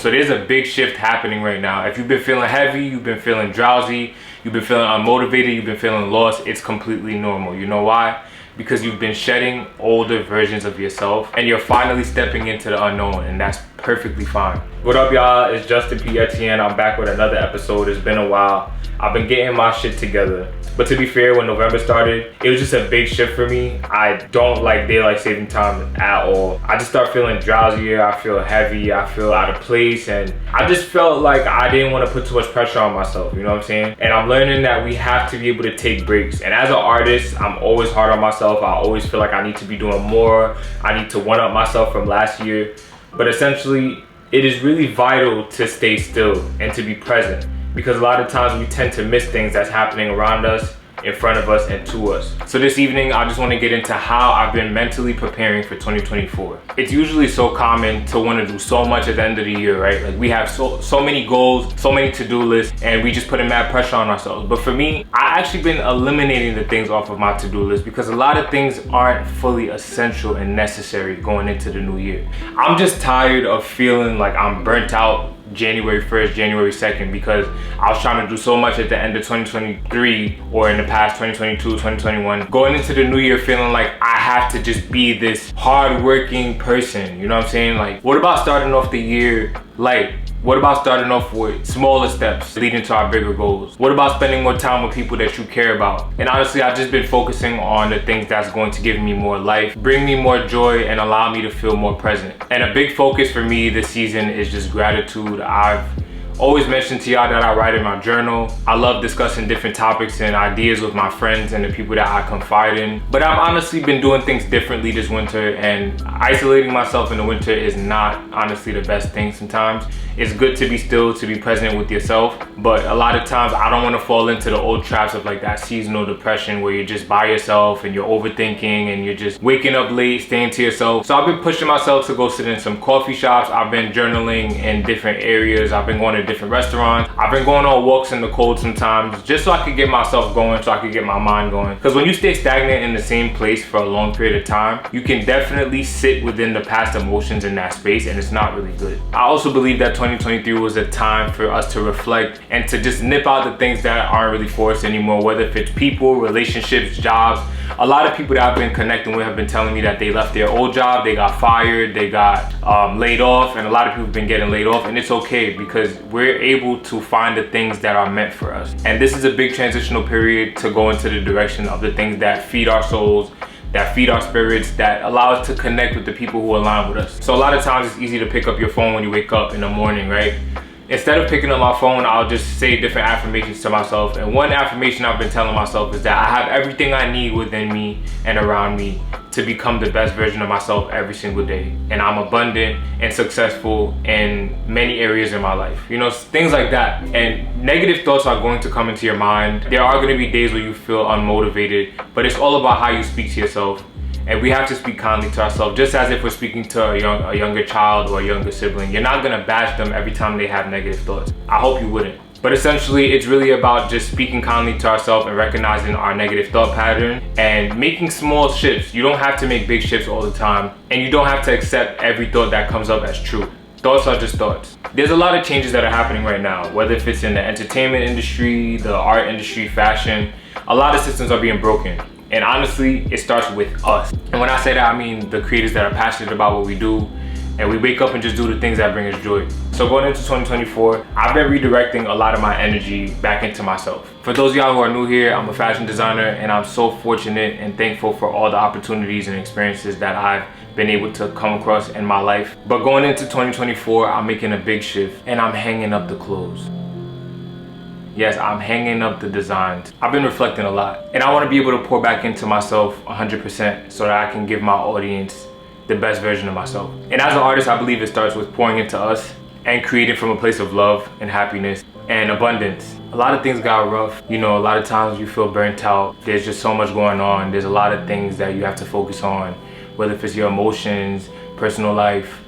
So there's a big shift happening right now. If you've been feeling heavy, you've been feeling drowsy, you've been feeling unmotivated, you've been feeling lost, it's completely normal. You know why? Because you've been shedding older versions of yourself and you're finally stepping into the unknown, and that's perfectly fine. What up, y'all? It's Justin P. Etienne. I'm back with another episode. It's been a while. I've been getting my shit together. But to be fair, when November started, it was just a big shift for me. I don't like daylight saving time at all. I just start feeling drowsier, I feel heavy, I feel out of place, and I just felt like I didn't want to put too much pressure on myself, you know what I'm saying? And I'm learning that we have to be able to take breaks. And as an artist, I'm always hard on myself. I always feel like I need to be doing more. I need to one-up myself from last year. But essentially, it is really vital to stay still and to be present, because a lot of times we tend to miss things that's happening around us, in front of us, and to us. So this evening, I just want to get into how I've been mentally preparing for 2024. It's usually so common to want to do so much at the end of the year, right? Like we have so many goals, so many to-do lists, and we just put mad pressure on ourselves. But for me, I actually been eliminating the things off of my to-do list because a lot of things aren't fully essential and necessary going into the new year. I'm just tired of feeling like I'm burnt out January 1st, January 2nd, because I was trying to do so much at the end of 2023 or in the past 2022, 2021. Going into the new year feeling like I have to just be this hard-working person, you know what I'm saying? Like, what about starting off the year light? What about starting off with smaller steps leading to our bigger goals? What about spending more time with people that you care about? And honestly, I've just been focusing on the things that's going to give me more life, bring me more joy, and allow me to feel more present. And a big focus for me this season is just gratitude. I've always mentioned to y'all that I write in my journal. I love discussing different topics and ideas with my friends and the people that I confide in. But I've honestly been doing things differently this winter, and isolating myself in the winter is not honestly the best thing sometimes. It's good to be still, to be present with yourself, but a lot of times I don't want to fall into the old traps of like that seasonal depression where you're just by yourself and you're overthinking and you're just waking up late, staying to yourself. So I've been pushing myself to go sit in some coffee shops. I've been journaling in different areas. I've been going to different restaurants. I've been going on walks in the cold sometimes just so I could get myself going, so I could get my mind going. Because when you stay stagnant in the same place for a long period of time, you can definitely sit within the past emotions in that space, and it's not really good. I also believe that 2023 was a time for us to reflect and to just nip out the things that aren't really for us anymore, whether if it's people, relationships, jobs. A lot of people that I've been connecting with have been telling me that they left their old job, they got fired, they got laid off, and a lot of people have been getting laid off, and it's okay because we're able to find the things that are meant for us. And this is a big transitional period to go into the direction of the things that feed our souls, that feed our spirits, that allow us to connect with the people who align with us. So a lot of times it's easy to pick up your phone when you wake up in the morning, right? Instead of picking up my phone, I'll just say different affirmations to myself. And one affirmation I've been telling myself is that I have everything I need within me and around me to become the best version of myself every single day. And I'm abundant and successful in many areas in my life. You know, things like that. And negative thoughts are going to come into your mind. There are going to be days where you feel unmotivated, but it's all about how you speak to yourself. And we have to speak kindly to ourselves, just as if we're speaking to a younger child or a younger sibling. You're not gonna bash them every time they have negative thoughts. I hope you wouldn't. But essentially, it's really about just speaking kindly to ourselves and recognizing our negative thought pattern and making small shifts. You don't have to make big shifts all the time, and you don't have to accept every thought that comes up as true. Thoughts are just thoughts. There's a lot of changes that are happening right now, whether if it's in the entertainment industry, the art industry, fashion. A lot of systems are being broken. And honestly, it starts with us. And when I say that, I mean the creators that are passionate about what we do, and we wake up and just do the things that bring us joy. So going into 2024, I've been redirecting a lot of my energy back into myself. For those of y'all who are new here, I'm a fashion designer, and I'm so fortunate and thankful for all the opportunities and experiences that I've been able to come across in my life. But going into 2024, I'm making a big shift, and I'm hanging up the clothes. Yes, I'm hanging up the designs. I've been reflecting a lot, and I want to be able to pour back into myself 100% so that I can give my audience the best version of myself. And as an artist, I believe it starts with pouring into us and creating from a place of love and happiness and abundance. A lot of things got rough. You know, a lot of times you feel burnt out. There's just so much going on. There's a lot of things that you have to focus on, whether if it's your emotions, personal life,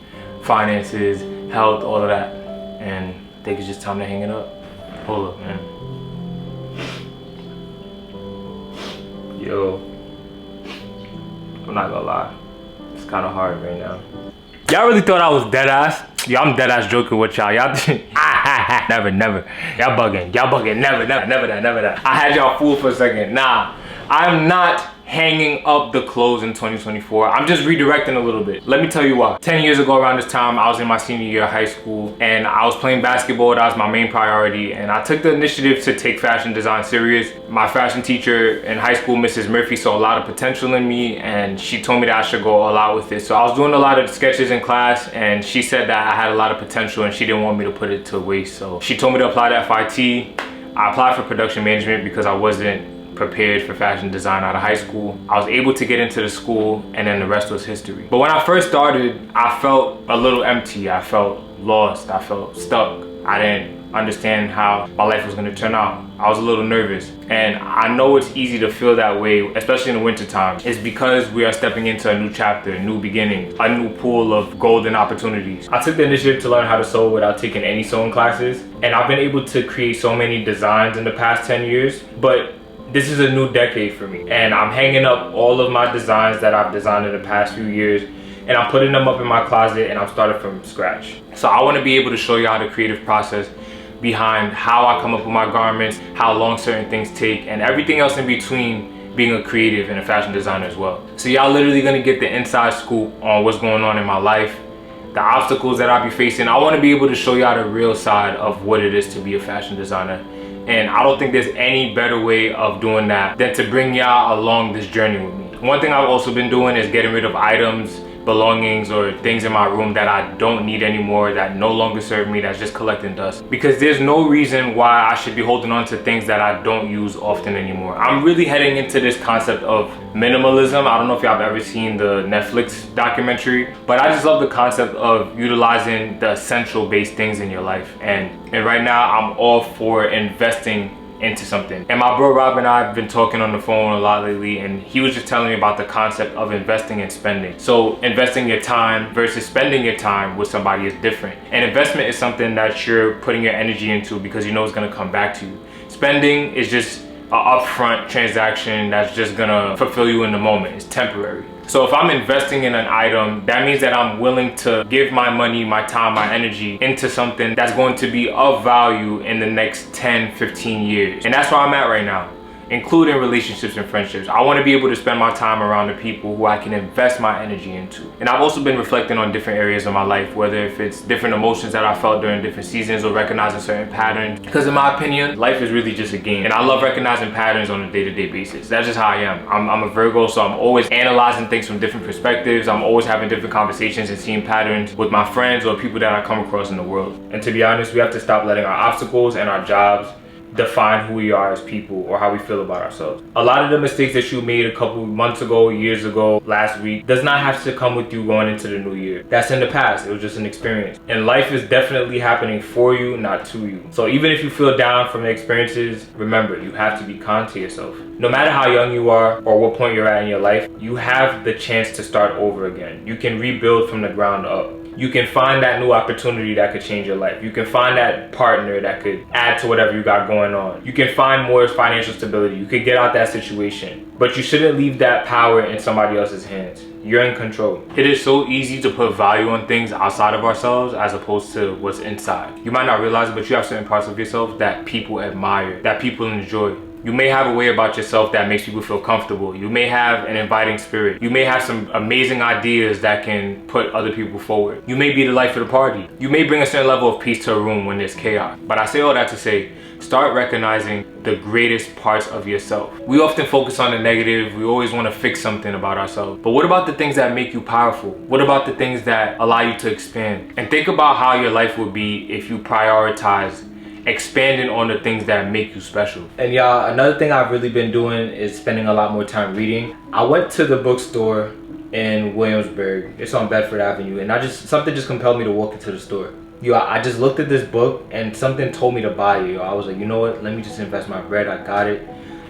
finances, health, all of that. And I think it's just time to hang it up. Hold up, man. Yo, I'm not gonna lie, it's kind of hard right now. Y'all really thought I was dead ass? Yo, I'm dead ass joking with y'all. Y'all never. Y'all bugging, never that. I had y'all fooled for a second. Nah, I'm not hanging up the clothes in 2024. I'm just redirecting a little bit. Let me tell you why. 10 years ago around this time, I was in my senior year of high school and I was playing basketball. That was my main priority, and I took the initiative to take fashion design serious. My fashion teacher in high school, Mrs. Murphy, saw a lot of potential in me and she told me that I should go all out with it. So I was doing a lot of sketches in class and she said that I had a lot of potential and she didn't want me to put it to waste. So she told me to apply to FIT. I applied for production management because I wasn't prepared for fashion design out of high school. I was able to get into the school and then the rest was history. But when I first started, I felt a little empty. I felt lost. I felt stuck. I didn't understand how my life was going to turn out. I was a little nervous. And I know it's easy to feel that way, especially in the winter time. It's because we are stepping into a new chapter, a new beginning, a new pool of golden opportunities. I took the initiative to learn how to sew without taking any sewing classes. And I've been able to create so many designs in the past 10 years. But this is a new decade for me, and I'm hanging up all of my designs that I've designed in the past few years, and I'm putting them up in my closet, and I'm starting from scratch. So I want to be able to show y'all the creative process behind how I come up with my garments, how long certain things take, and everything else in between being a creative and a fashion designer as well. So y'all literally gonna get the inside scoop on what's going on in my life, the obstacles that I'll be facing. I want to be able to show y'all the real side of what it is to be a fashion designer. And I don't think there's any better way of doing that than to bring y'all along this journey with me. One thing I've also been doing is getting rid of items, belongings, or things in my room that I don't need anymore, that no longer serve me, that's just collecting dust. Because there's no reason why I should be holding on to things that I don't use often anymore. I'm really heading into this concept of minimalism. I don't know if y'all have ever seen the Netflix documentary, but I just love the concept of utilizing the essential based things in your life. And right now I'm all for investing into something. And my bro Rob and I have been talking on the phone a lot lately, and he was just telling me about the concept of investing and spending. So investing your time versus spending your time with somebody is different. And investment is something that you're putting your energy into because you know it's gonna come back to you. Spending is just an upfront transaction that's just gonna fulfill you in the moment. It's temporary. So if I'm investing in an item, that means that I'm willing to give my money, my time, my energy into something that's going to be of value in the next 10, 15 years. And that's where I'm at right now, including relationships and friendships. I want to be able to spend my time around the people who I can invest my energy into. And I've also been reflecting on different areas of my life, whether if it's different emotions that I felt during different seasons or recognizing certain patterns. Because in my opinion, life is really just a game. And I love recognizing patterns on a day-to-day basis. That's just how I am. I'm a Virgo, so I'm always analyzing things from different perspectives. I'm always having different conversations and seeing patterns with my friends or people that I come across in the world. And to be honest, we have to stop letting our obstacles and our jobs define who we are as people or how we feel about ourselves. A lot of the mistakes that you made a couple months ago, years ago, last week, does not have to come with you going into the new year. That's in the past. It was just an experience. And life is definitely happening for you, not to you. So even if you feel down from the experiences, remember, you have to be kind to yourself. No matter how young you are or what point you're at in your life, you have the chance to start over again. You can rebuild from the ground up. You can find that new opportunity that could change your life. You can find that partner that could add to whatever you got going on. You can find more financial stability. You could get out that situation. But you shouldn't leave that power in somebody else's hands. You're in control. It is so easy to put value on things outside of ourselves as opposed to what's inside. You might not realize it, but you have certain parts of yourself that people admire, that people enjoy. You may have a way about yourself that makes people feel comfortable. You may have an inviting spirit. You may have some amazing ideas that can put other people forward. You may be the life of the party. You may bring a certain level of peace to a room when there's chaos. But I say all that to say, start recognizing the greatest parts of yourself. We often focus on the negative. We always want to fix something about ourselves. But what about the things that make you powerful? What about the things that allow you to expand? And think about how your life would be if you prioritize expanding on the things that make you special. And y'all, another thing I've really been doing is spending a lot more time reading. I went to the bookstore in Williamsburg. It's on Bedford Avenue, and something just compelled me to walk into the store. Yo, I just looked at this book and something told me to buy it. Yo, I was like, you know what? Let me just invest my bread. I got it.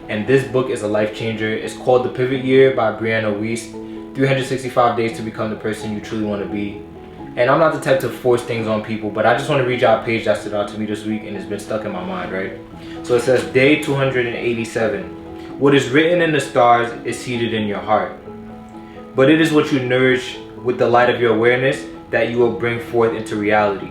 And this book is a life changer. It's called The Pivot Year by Brianna Wiest. 365 Days to Become the Person You Truly Want to Be. And I'm not the type to force things on people, but I just want to read y'all a page that stood out to me this week and it's been stuck in my mind, right? So it says, Day 287. What is written in the stars is seated in your heart. But it is what you nourish with the light of your awareness that you will bring forth into reality.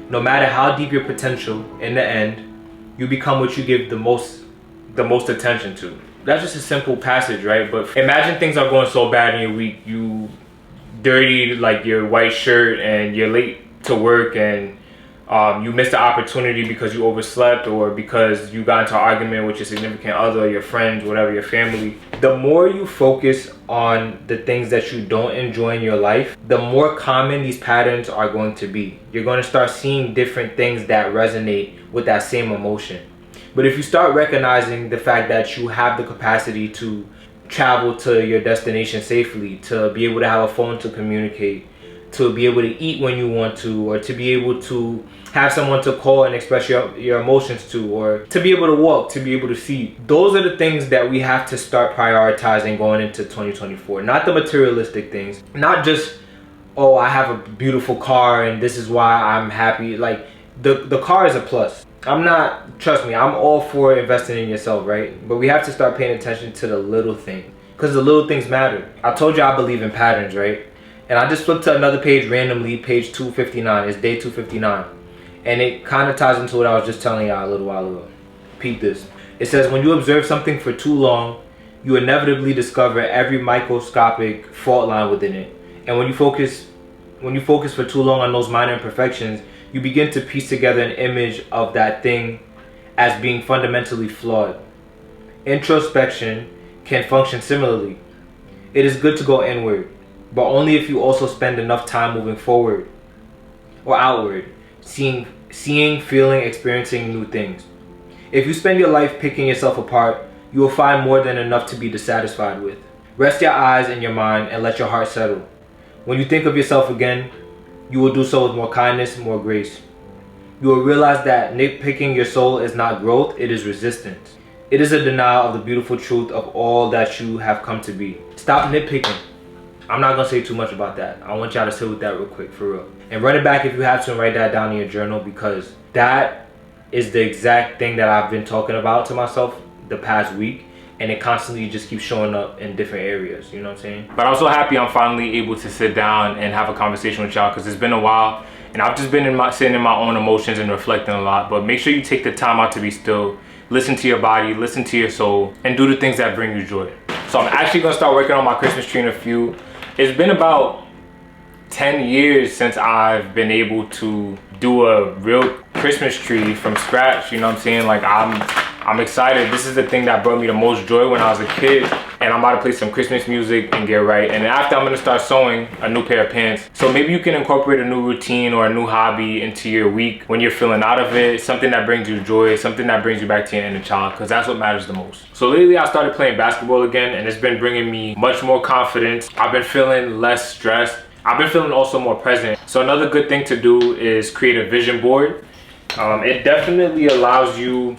No matter how deep your potential, in the end, you become what you give the most attention to. That's just a simple passage, right? But imagine things are going so bad in your week, you dirty like your white shirt and you're late to work, and you missed the opportunity because you overslept or because you got into an argument with your significant other, your friends, whatever, your family. The more you focus on the things that you don't enjoy in your life, the more common these patterns are going to be. You're going to start seeing different things that resonate with that same emotion. But if you start recognizing the fact that you have the capacity to travel to your destination safely, to be able to have a phone to communicate, to be able to eat when you want to, or to be able to have someone to call and express your emotions to, or to be able to walk, to be able to see. Those are the things that we have to start prioritizing going into 2024. Not the materialistic things. Not just, oh, I have a beautiful car and this is why I'm happy. Like, the car is a plus. Trust me, I'm all for investing in yourself, right? But we have to start paying attention to the little thing, because the little things matter. I told you I believe in patterns, right? And I just flipped to another page randomly, page 259. It's day 259. And it kind of ties into what I was just telling y'all a little while ago. Peep this. It says, when you observe something for too long, you inevitably discover every microscopic fault line within it. And when you focus for too long on those minor imperfections, you begin to piece together an image of that thing as being fundamentally flawed. Introspection can function similarly. It is good to go inward, but only if you also spend enough time moving forward or outward, seeing, feeling, experiencing new things. If you spend your life picking yourself apart, you will find more than enough to be dissatisfied with. Rest your eyes and your mind and let your heart settle. When you think of yourself again, you will do so with more kindness, more grace. You will realize that nitpicking your soul is not growth, it is resistance. It is a denial of the beautiful truth of all that you have come to be. Stop nitpicking. I'm not gonna say too much about that. I want y'all to sit with that real quick, for real. And run it back if you have to, and write that down in your journal, because that is the exact thing that I've been talking about to myself the past week. And it constantly just keeps showing up in different areas, you know what I'm saying? But I'm so happy I'm finally able to sit down and have a conversation with y'all, because it's been a while. And I've just been sitting in my own emotions and reflecting a lot. But make sure you take the time out to be still. Listen to your body, listen to your soul, and do the things that bring you joy. So I'm actually gonna start working on my Christmas tree in a few. It's been about 10 years since I've been able to do a real Christmas tree from scratch, you know what I'm saying? Like, I'm excited. This is the thing that brought me the most joy when I was a kid. And I'm about to play some Christmas music and get right. And after, I'm gonna start sewing a new pair of pants. So maybe you can incorporate a new routine or a new hobby into your week when you're feeling out of it. Something that brings you joy, something that brings you back to your inner child, because that's what matters the most. So lately I started playing basketball again, and it's been bringing me much more confidence. I've been feeling less stressed. I've been feeling also more present. So another good thing to do is create a vision board. It definitely allows you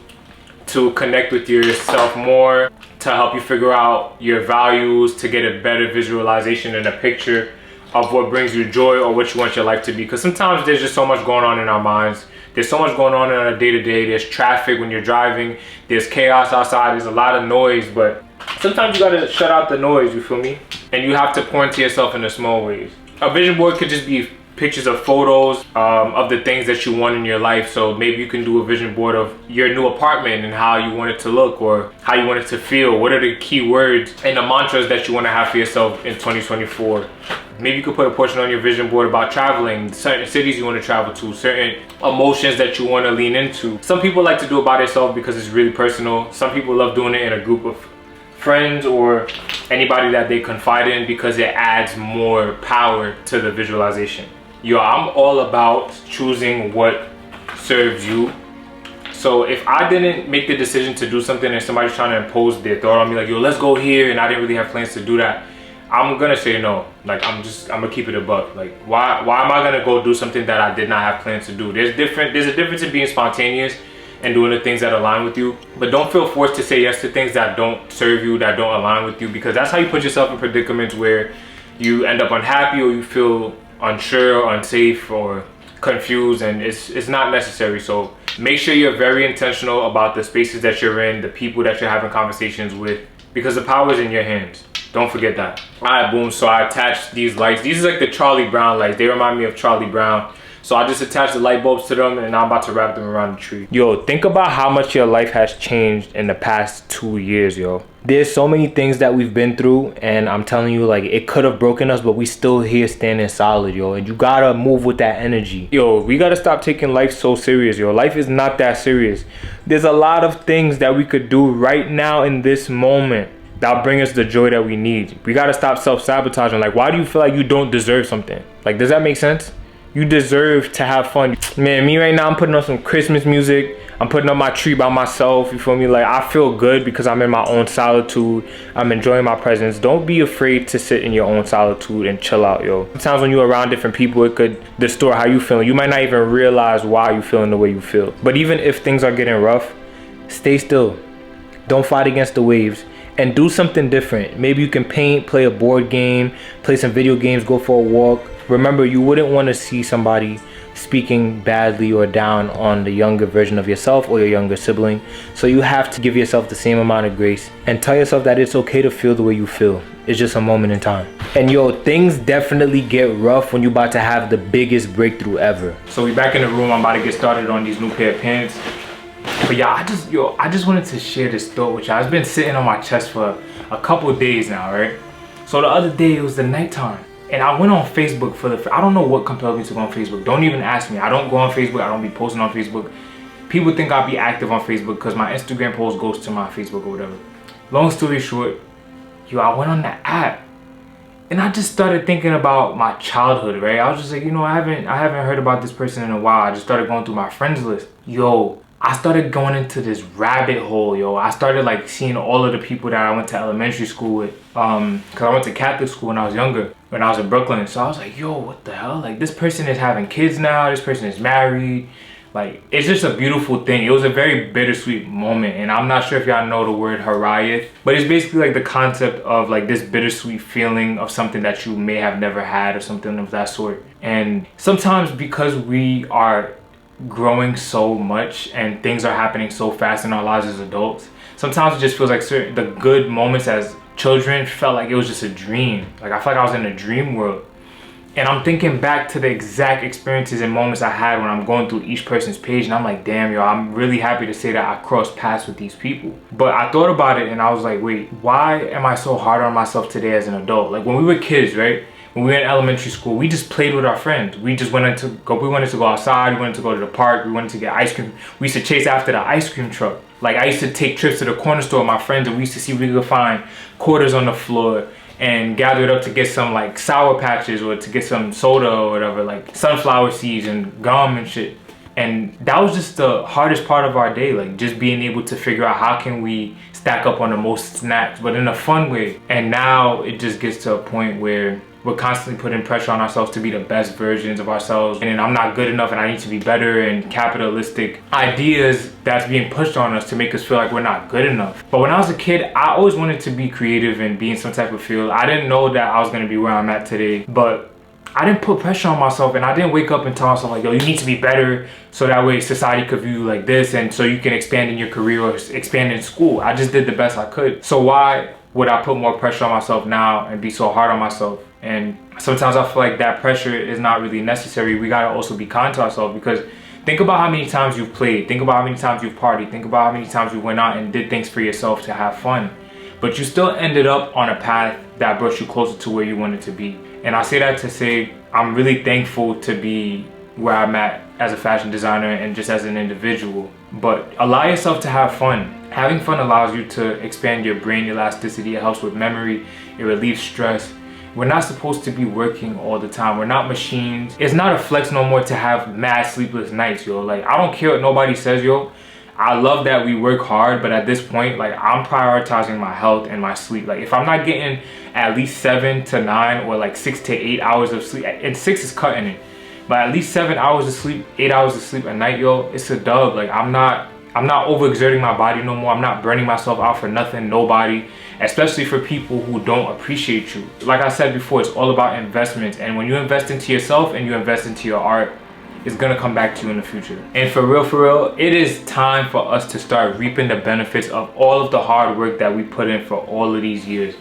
to connect with yourself more, to help you figure out your values, to get a better visualization and a picture of what brings you joy or what you want your life to be. Because sometimes there's just so much going on in our minds. There's so much going on in our day-to-day. There's traffic when you're driving. There's chaos outside. There's a lot of noise, but sometimes you gotta shut out the noise, you feel me? And you have to pour into yourself in the small ways. A vision board could just be pictures of photos of the things that you want in your life. So maybe you can do a vision board of your new apartment and how you want it to look, or how you want it to feel. What are the key words and the mantras that you want to have for yourself in 2024? Maybe you could put a portion on your vision board about traveling, certain cities you want to travel to, certain emotions that you want to lean into. Some people like to do it by themselves because it's really personal. Some people love doing it in a group of friends or anybody that they confide in, because it adds more power to the visualization. Yo, I'm all about choosing what serves you. So if I didn't make the decision to do something and somebody's trying to impose their thought on me, like, yo, let's go here, and I didn't really have plans to do that, I'm gonna say no. Like, I'm gonna keep it a buck. Like, why am I gonna go do something that I did not have plans to do? There's a difference in being spontaneous and doing the things that align with you. But don't feel forced to say yes to things that don't serve you, that don't align with you, because that's how you put yourself in predicaments where you end up unhappy, or you feel unsure or unsafe or confused, and it's not necessary. So make sure you're very intentional about the spaces that you're in, the people that you're having conversations with, because the power is in your hands. Don't forget that. All right, boom. So I attached these lights. These are like the Charlie Brown lights. They remind me of Charlie Brown. So I just attached the light bulbs to them, and I'm about to wrap them around the tree. Yo, think about how much your life has changed in the past 2 years, yo. There's so many things that we've been through, and I'm telling you, like, it could have broken us, but we still here standing solid, yo. And you gotta move with that energy. Yo, we gotta stop taking life so serious, yo. Life is not that serious. There's a lot of things that we could do right now in this moment that'll bring us the joy that we need. We gotta stop self-sabotaging. Like, why do you feel like you don't deserve something? Like, does that make sense? You deserve to have fun. Man, me right now, I'm putting on some Christmas music. I'm putting up my tree by myself, you feel me? Like, I feel good because I'm in my own solitude. I'm enjoying my presence. Don't be afraid to sit in your own solitude and chill out, yo. Sometimes when you're around different people, it could distort how you feeling. You might not even realize why you feeling the way you feel. But even if things are getting rough, stay still. Don't fight against the waves. And do something different. Maybe you can paint, play a board game, play some video games, go for a walk. Remember, you wouldn't want to see somebody speaking badly or down on the younger version of yourself or your younger sibling. So you have to give yourself the same amount of grace and tell yourself that it's okay to feel the way you feel. It's just a moment in time. And yo, things definitely get rough when you're about to have the biggest breakthrough ever. So we back in the room. I'm about to get started on these new pair of pants. But yeah, I just wanted to share this thought with y'all. It's been sitting on my chest for a couple of days now, right? So the other day, it was the nighttime. And I went on Facebook I don't know what compelled me to go on Facebook. Don't even ask me. I don't go on Facebook. I don't be posting on Facebook. People think I'll be active on Facebook because my Instagram post goes to my Facebook or whatever. Long story short, yo, I went on the app. And I just started thinking about my childhood, right? I was just like, you know, I haven't heard about this person in a while. I just started going through my friends list. Yo, I started going into this rabbit hole, yo. I started like seeing all of the people that I went to elementary school with. Cause I went to Catholic school when I was younger, when I was in Brooklyn. So I was like, yo, what the hell? Like, this person is having kids now. This person is married. Like, it's just a beautiful thing. It was a very bittersweet moment. And I'm not sure if y'all know the word harayat, but it's basically like the concept of like this bittersweet feeling of something that you may have never had or something of that sort. And sometimes because we are growing so much and things are happening so fast in our lives as adults, sometimes it just feels like the good moments as children felt like it was just a dream. Like, I felt like I was in a dream world. And I'm thinking back to the exact experiences and moments I had when I'm going through each person's page, and I'm like, damn, yo, I'm really happy to say that I crossed paths with these people. But I thought about it and I was like, wait, why am I so hard on myself today as an adult? Like, when we were kids, right? When we were in elementary school, we just played with our friends. We just wanted to go outside, we wanted to go to the park, we wanted to get ice cream. We used to chase after the ice cream truck. Like, I used to take trips to the corner store with my friends, and we used to see if we could find quarters on the floor and gather it up to get some like Sour Patches or to get some soda or whatever, like sunflower seeds and gum and shit. And that was just the hardest part of our day, like just being able to figure out how can we stack up on the most snacks, but in a fun way. And now it just gets to a point where we're constantly putting pressure on ourselves to be the best versions of ourselves. And I'm not good enough and I need to be better, and capitalistic ideas that's being pushed on us to make us feel like we're not good enough. But when I was a kid, I always wanted to be creative and be in some type of field. I didn't know that I was gonna be where I'm at today, but I didn't put pressure on myself, and I didn't wake up and tell myself like, yo, you need to be better so that way society could view you like this and so you can expand in your career or expand in school. I just did the best I could. So why would I put more pressure on myself now and be so hard on myself? And sometimes I feel like that pressure is not really necessary. We gotta also be kind to ourselves, because think about how many times you've played. Think about how many times you've partied. Think about how many times you went out and did things for yourself to have fun. But you still ended up on a path that brought you closer to where you wanted to be. And I say that to say, I'm really thankful to be where I'm at as a fashion designer and just as an individual. But allow yourself to have fun. Having fun allows you to expand your brain elasticity. It helps with memory. It relieves stress. We're not supposed to be working all the time. We're not machines. It's not a flex no more to have mad sleepless nights, yo. Like, I don't care what nobody says, yo. I love that we work hard, but at this point, like, I'm prioritizing my health and my sleep. Like, if I'm not getting at least 7 to 9 or like 6 to 8 hours of sleep, and 6 is cutting it, but at least 7 hours of sleep, 8 hours of sleep a night, yo, it's a dub. Like, I'm not overexerting my body no more. I'm not burning myself out for nothing, nobody, especially for people who don't appreciate you. Like I said before, it's all about investments. And when you invest into yourself and you invest into your art, it's gonna come back to you in the future. And for real, it is time for us to start reaping the benefits of all of the hard work that we put in for all of these years.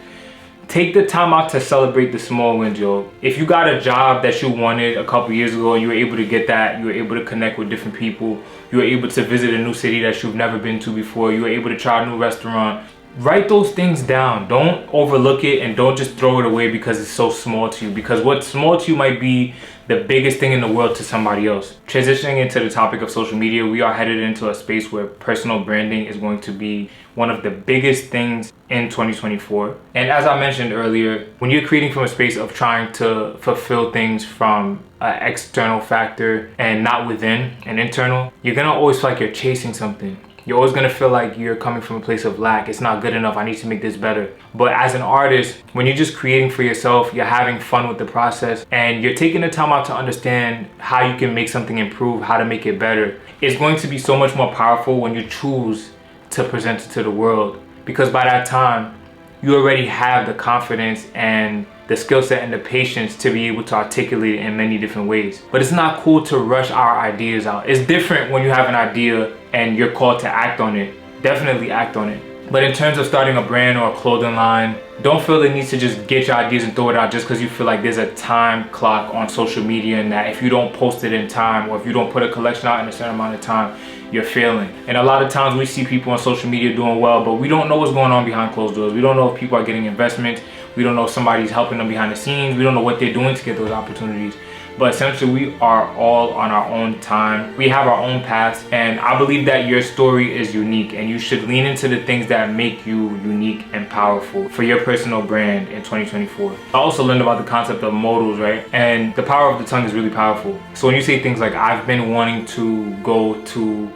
Take the time out to celebrate the small wins, yo. If you got a job that you wanted a couple years ago and you were able to get that, you were able to connect with different people, you were able to visit a new city that you've never been to before, you were able to try a new restaurant, write those things down. Don't overlook it and don't just throw it away because it's so small to you. Because what's small to you might be the biggest thing in the world to somebody else. Transitioning into the topic of social media, we are headed into a space where personal branding is going to be one of the biggest things in 2024. And as I mentioned earlier, when you're creating from a space of trying to fulfill things from an external factor and not within an internal, you're gonna always feel like you're chasing something. You're always gonna feel like you're coming from a place of lack. It's not good enough, I need to make this better. But as an artist, when you're just creating for yourself, you're having fun with the process and you're taking the time out to understand how you can make something improve, how to make it better. It's going to be so much more powerful when you choose to present it to the world. Because by that time, you already have the confidence and the skill set and the patience to be able to articulate it in many different ways. But it's not cool to rush our ideas out. It's different when you have an idea and you're called to act on it. Definitely act on it. But in terms of starting a brand or a clothing line, don't feel the need to just get your ideas and throw it out just because you feel like there's a time clock on social media and that if you don't post it in time or if you don't put a collection out in a certain amount of time, you're failing. And a lot of times we see people on social media doing well, but we don't know what's going on behind closed doors. We don't know if people are getting investment. We don't know if somebody's helping them behind the scenes. We don't know what they're doing to get those opportunities. But essentially, we are all on our own time. We have our own paths, and I believe that your story is unique, and you should lean into the things that make you unique and powerful for your personal brand in 2024. I also learned about the concept of modals, right? And the power of the tongue is really powerful. So when you say things like, I've been wanting to go to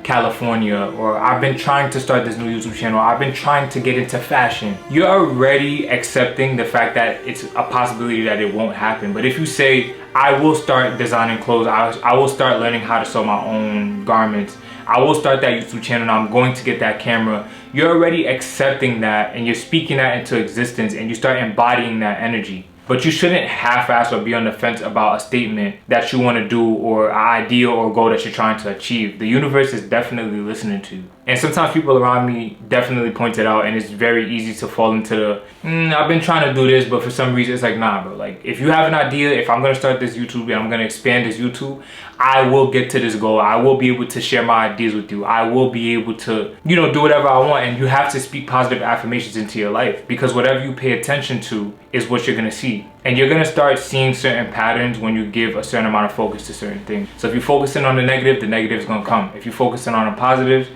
California, or I've been trying to start this new YouTube channel, I've been trying to get into fashion, you're already accepting the fact that it's a possibility that it won't happen. But if you say, I will start designing clothes, I will start learning how to sew my own garments, I will start that YouTube channel, and I'm going to get that camera, you're already accepting that and you're speaking that into existence and you start embodying that energy. But you shouldn't half-ass or be on the fence about a statement that you want to do or an idea or goal that you're trying to achieve. The universe is definitely listening to you. And sometimes people around me definitely point it out, and it's very easy to fall into the, I've been trying to do this, but for some reason it's like, nah, bro. Like, if you have an idea, if I'm going to start this YouTube and I'm going to expand this YouTube, I will get to this goal. I will be able to share my ideas with you. I will be able to, do whatever I want. And you have to speak positive affirmations into your life, because whatever you pay attention to is what you're going to see. And you're going to start seeing certain patterns when you give a certain amount of focus to certain things. So if you're focusing on the negative is going to come. If you're focusing on the positives,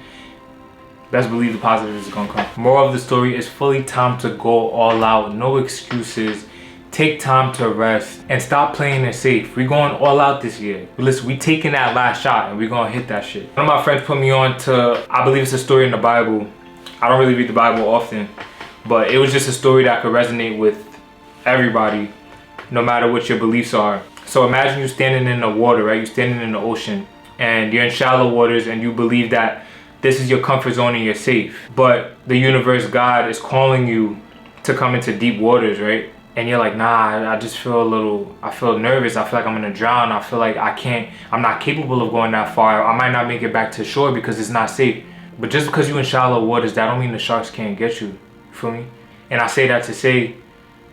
best believe the positive is gonna come. Moral of the story is fully time to go all out. No excuses. Take time to rest and stop playing it safe. We're going all out this year. Listen, we taking that last shot and we're gonna hit that shit. One of my friends put me on to, I believe it's a story in the Bible. I don't really read the Bible often, but it was just a story that could resonate with everybody, no matter what your beliefs are. So imagine you standing in the water, right? You're standing in the ocean and you're in shallow waters and you believe that this is your comfort zone and you're safe. But the universe, God, is calling you to come into deep waters, right? And you're like, nah, I just feel I feel nervous. I feel like I'm gonna drown. I feel like I'm not capable of going that far. I might not make it back to shore because it's not safe. But just because you're in shallow waters, that don't mean the sharks can't get you. You feel me? And I say that to say,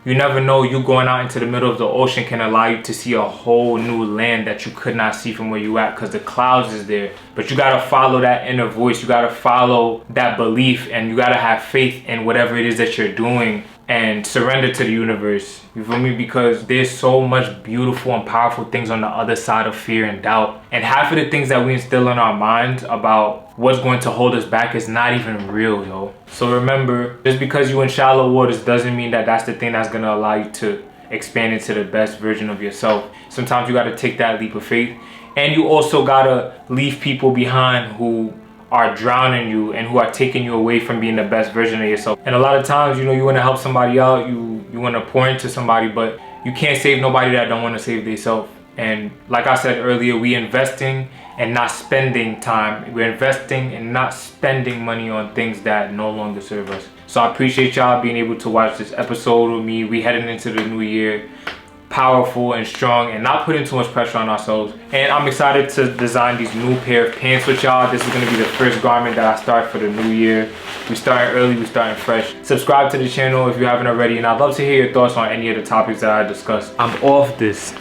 you never know, you going out into the middle of the ocean can allow you to see a whole new land that you could not see from where you at, because the clouds is there. But you gotta follow that inner voice, you gotta follow that belief, and you gotta have faith in whatever it is that you're doing and surrender to the universe. You feel me? Because there's so much beautiful and powerful things on the other side of fear and doubt. And half of the things that we instill in our minds about what's going to hold us back is not even real, yo. So remember, just because you're in shallow waters doesn't mean that that's the thing that's gonna allow you to expand into the best version of yourself. Sometimes you gotta take that leap of faith, and you also gotta leave people behind who are drowning you and who are taking you away from being the best version of yourself. And a lot of times, you want to help somebody out, you want to pour into somebody, but you can't save nobody that don't want to save themselves. And like I said earlier, we investing and not spending time. We're investing and not spending money on things that no longer serve us. So I appreciate y'all being able to watch this episode with me. We heading into the new year. powerful and strong and not putting too much pressure on ourselves. And I'm excited to design these new pair of pants with y'all. This is going to be the first garment that I start for the new year. We starting early, we starting fresh. Subscribe to the channel if you haven't already, and I'd love to hear your thoughts on any of the topics that I discussed. I'm off this